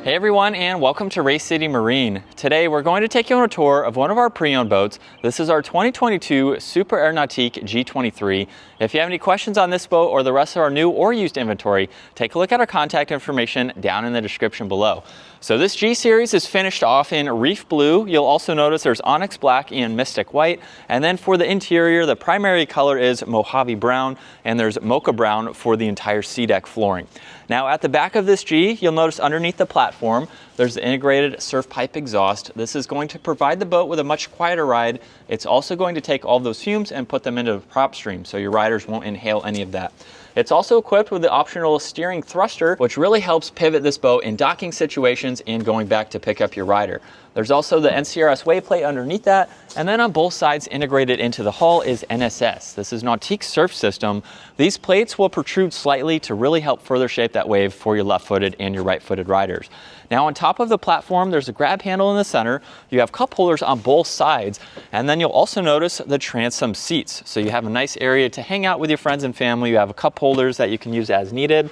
Hey everyone, and welcome to Race City Marine. Today we're going to take you on a tour of one of our pre-owned boats. This is our 2022 Super Air Nautique G23. If you have any questions on this boat or the rest of our new or used inventory, take a look at our contact information down in the description below. So this G series is finished off in reef blue. You'll also notice there's onyx black and mystic white. And then for the interior, the primary color is Mojave brown, and there's mocha brown for the entire sea deck flooring. Now at the back of this G, you'll notice underneath the platform, there's the integrated surf pipe exhaust. This is going to provide the boat with a much quieter ride. It's also going to take all those fumes and put them into the prop stream, so your riders won't inhale any of that. It's also equipped with the optional steering thruster, which really helps pivot this boat in docking situations and going back to pick up your rider. There's also the NCRS wave plate underneath that, and then on both sides integrated into the hull is NSS. This is Nautique's surf system. These plates will protrude slightly to really help further shape that wave for your left-footed and your right-footed riders. Now on top of the platform, there's a grab handle in the center. You have cup holders on both sides, and then you'll also notice the transom seats. So you have a nice area to hang out with your friends and family. You have a cup holders that you can use as needed.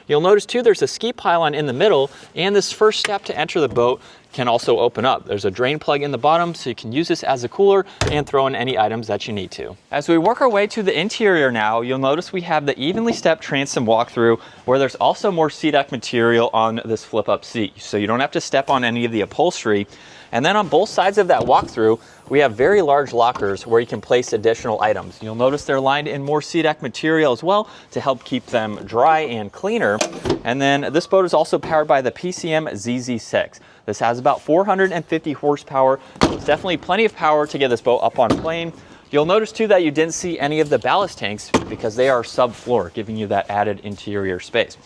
You'll notice too, there's a ski pylon in the middle, and this first step to enter the boat can also open up. There's a drain plug in the bottom, so you can use this as a cooler and throw in any items that you need to. As we work our way to the interior now, you'll notice we have the evenly stepped transom walkthrough, where there's also more sea deck material on this flip up seat, so you don't have to step on any of the upholstery. And then on both sides of that walkthrough, we have very large lockers where you can place additional items. You'll notice they're lined in more sea deck material as well to help keep them dry and cleaner. And then this boat is also powered by the PCM ZZ6. This has about 450 horsepower, so it's definitely plenty of power to get this boat up on plane. You'll notice too that you didn't see any of the ballast tanks because they are subfloor, giving you that added interior space.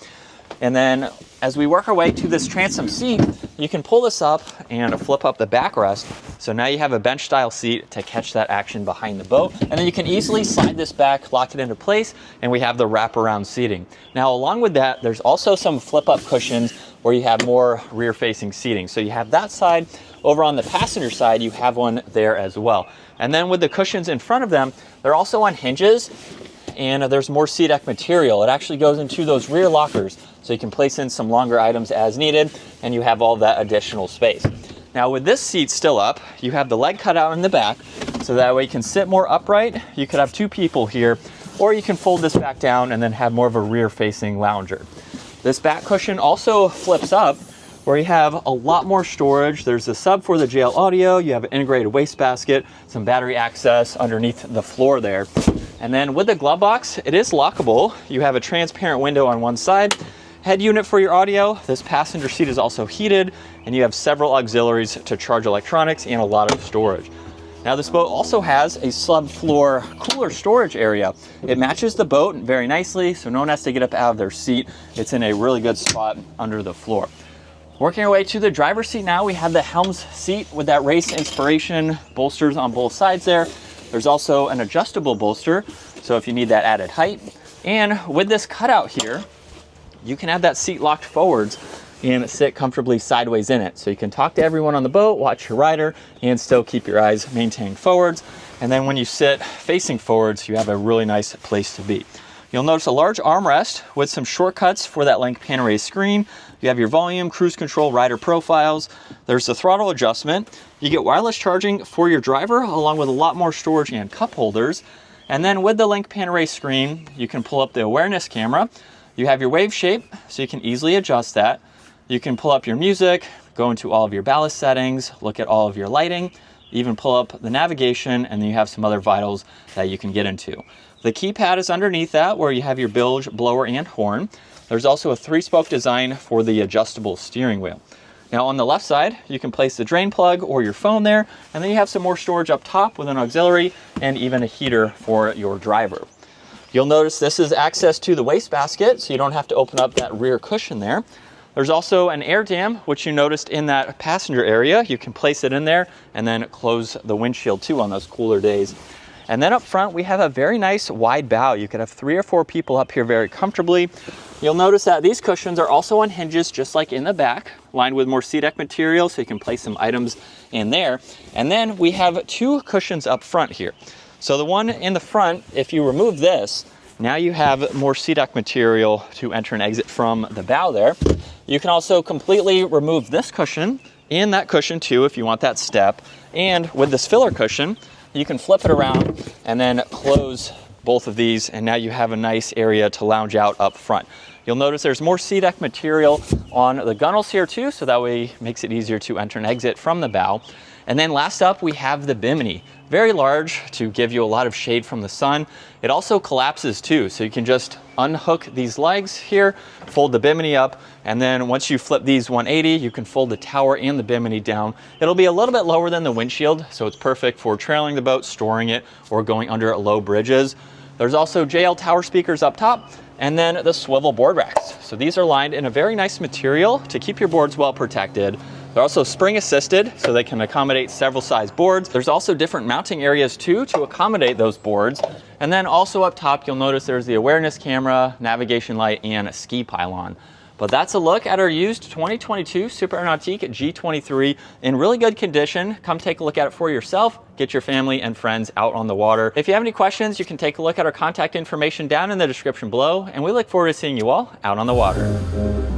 And then as we work our way to this transom seat, you can pull this up and flip up the backrest. So now you have a bench style seat to catch that action behind the boat. And then you can easily slide this back, lock it into place, and we have the wraparound seating. Now along with that, there's also some flip up cushions where you have more rear facing seating. So you have that side. Over on the passenger side, you have one there as well. And then with the cushions in front of them, they're also on hinges, and there's more sea deck material. It actually goes into those rear lockers, so you can place in some longer items as needed, and you have all that additional space. Now with this seat still up, you have the leg cut out in the back, so that way you can sit more upright. You could have two people here, or you can fold this back down and then have more of a rear facing lounger. This back cushion also flips up, where you have a lot more storage. There's a sub for the JL audio, you have an integrated wastebasket, some battery access underneath the floor there. And then with the glove box, it is lockable. You have a transparent window on one side, head unit for your audio. This passenger seat is also heated, and you have several auxiliaries to charge electronics and a lot of storage. Now this boat also has a subfloor cooler storage area. It matches the boat very nicely, so no one has to get up out of their seat. It's in a really good spot under the floor. Working our way to the driver's seat now, we have the Helms seat with that race inspiration bolsters on both sides there. There's also an adjustable bolster, so if you need that added height. And with this cutout here, you can have that seat locked forwards and sit comfortably sideways in it. So you can talk to everyone on the boat, watch your rider, and still keep your eyes maintained forwards. And then when you sit facing forwards, you have a really nice place to be. You'll notice a large armrest with some shortcuts for that link panoramic screen. You have your volume, cruise control, rider profiles. There's the throttle adjustment. You get wireless charging for your driver, along with a lot more storage and cup holders. And then with the link panoramic screen, you can pull up the awareness camera. You have your wave shape, so you can easily adjust that. You can pull up your music, go into all of your ballast settings, look at all of your lighting, even pull up the navigation, and then you have some other vitals that you can get into. The keypad is underneath that, where you have your bilge, blower, and horn. There's also a 3-spoke design for the adjustable steering wheel. Now on the left side, you can place the drain plug or your phone there, and then you have some more storage up top with an auxiliary and even a heater for your driver. You'll notice this is access to the wastebasket, so you don't have to open up that rear cushion there. There's also an air dam, which you noticed in that passenger area. You can place it in there and then close the windshield too on those cooler days. And then up front, we have a very nice wide bow. You could have 3 or 4 people up here very comfortably. You'll notice that these cushions are also on hinges, just like in the back, lined with more sea deck material, so you can place some items in there. And then we have 2 cushions up front here. So the one in the front, if you remove this, Now you have more sea deck material to enter and exit from the bow there. You can also completely remove this cushion and that cushion too if you want that step. And with this filler cushion, you can flip it around and then close both of these, and now you have a nice area to lounge out up front. You'll notice there's more sea deck material on the gunnels here too, so that way it makes it easier to enter and exit from the bow. And then last up, we have the bimini. Very large to give you a lot of shade from the sun. It also collapses too, so you can just unhook these legs here, fold the bimini up, and then once you flip these 180, you can fold the tower and the bimini down. It'll be a little bit lower than the windshield, so it's perfect for trailing the boat, storing it, or going under low bridges. There's also JL tower speakers up top, and then the swivel board racks. So these are lined in a very nice material to keep your boards well protected. They're also spring assisted, so they can accommodate several size boards. There's also different mounting areas too to accommodate those boards. And then also up top, you'll notice there's the awareness camera, navigation light, and a ski pylon. But that's a look at our used 2022 Super Nautique G23 in really good condition. Come take a look at it for yourself. Get your family and friends out on the water. If you have any questions, you can take a look at our contact information down in the description below, and we look forward to seeing you all out on the water.